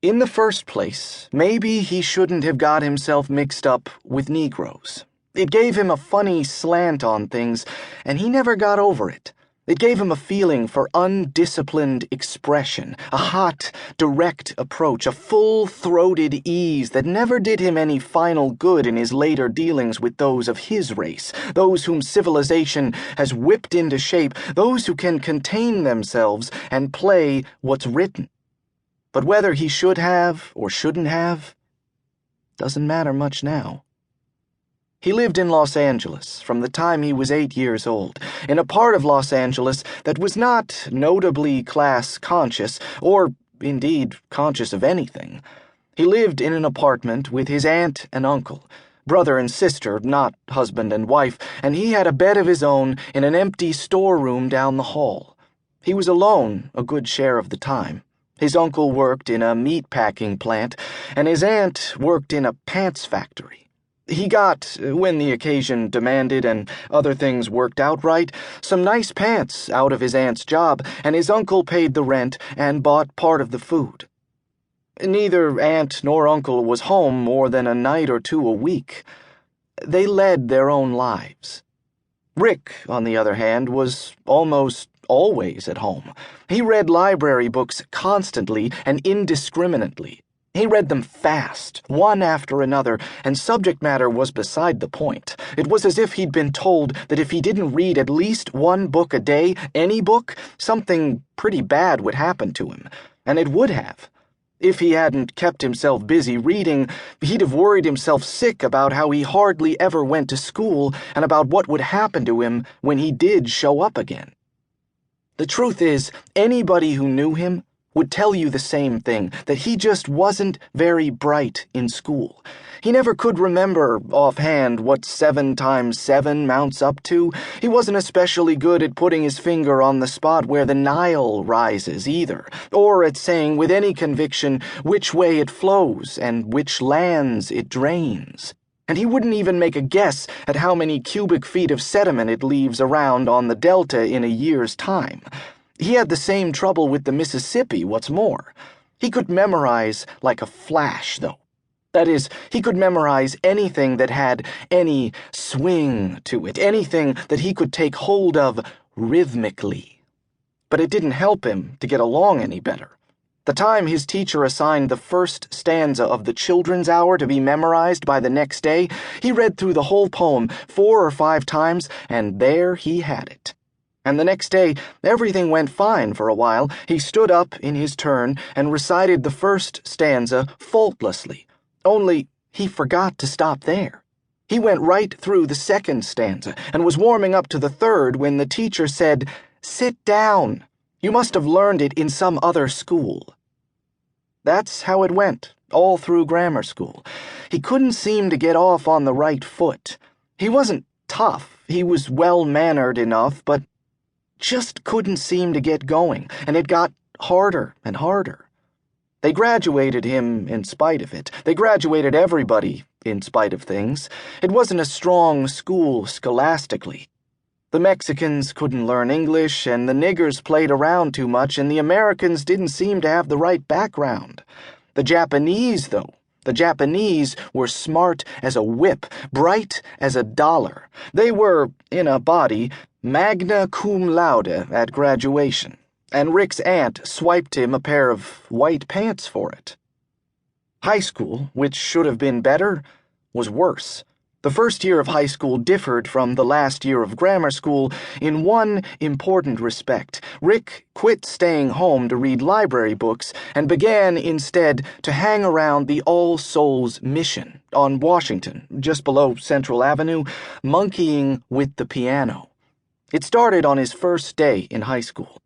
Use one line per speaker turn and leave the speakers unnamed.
In the first place, maybe he shouldn't have got himself mixed up with Negroes. It gave him a funny slant on things, and he never got over it. It gave him a feeling for undisciplined expression, a hot, direct approach, a full-throated ease that never did him any final good in his later dealings with those of his race, those whom civilization has whipped into shape, those who can contain themselves and play what's written. But whether he should have or shouldn't have doesn't matter much now. He lived in Los Angeles from the time he was 8 years old, in a part of Los Angeles that was not notably class-conscious, or, indeed, conscious of anything. He lived in an apartment with his aunt and uncle, brother and sister, not husband and wife, and he had a bed of his own in an empty storeroom down the hall. He was alone a good share of the time. His uncle worked in a meat-packing plant, and his aunt worked in a pants factory. He got, when the occasion demanded and other things worked out right, some nice pants out of his aunt's job, and his uncle paid the rent and bought part of the food. Neither aunt nor uncle was home more than a night or two a week. They led their own lives. Rick, on the other hand, was almost always at home. He read library books constantly and indiscriminately. He read them fast, one after another, and subject matter was beside the point. It was as if he'd been told that if he didn't read at least one book a day, any book, something pretty bad would happen to him. And it would have. If he hadn't kept himself busy reading, he'd have worried himself sick about how he hardly ever went to school and about what would happen to him when he did show up again. The truth is, anybody who knew him would tell you the same thing, that he just wasn't very bright in school. He never could remember offhand what 7 times 7 mounts up to. He wasn't especially good at putting his finger on the spot where the Nile rises either, or at saying with any conviction which way it flows and which lands it drains. And he wouldn't even make a guess at how many cubic feet of sediment it leaves around on the delta in a year's time. He had the same trouble with the Mississippi, what's more. He could memorize like a flash, though. That is, he could memorize anything that had any swing to it, anything that he could take hold of rhythmically. But it didn't help him to get along any better. The time his teacher assigned the first stanza of the children's hour to be memorized by the next day, he read through the whole poem 4 or 5 times, and there he had it. And the next day, everything went fine for a while. He stood up in his turn and recited the first stanza faultlessly. Only he forgot to stop there. He went right through the second stanza and was warming up to the third when the teacher said, "Sit down. You must have learned it in some other school." That's how it went, all through grammar school. He couldn't seem to get off on the right foot. He wasn't tough. He was well-mannered enough, but just couldn't seem to get going, and it got harder and harder. They graduated him in spite of it. They graduated everybody in spite of things. It wasn't a strong school scholastically. The Mexicans couldn't learn English, and the niggers played around too much, and the Americans didn't seem to have the right background. The Japanese, though, the Japanese were smart as a whip, bright as a dollar. They were, in a body, magna cum laude at graduation, and Rick's aunt swiped him a pair of white pants for it. High school, which should have been better, was worse. The first year of high school differed from the last year of grammar school in one important respect. Rick quit staying home to read library books and began instead to hang around the All Souls Mission on Washington, just below Central Avenue, monkeying with the piano. It started on his first day in high school.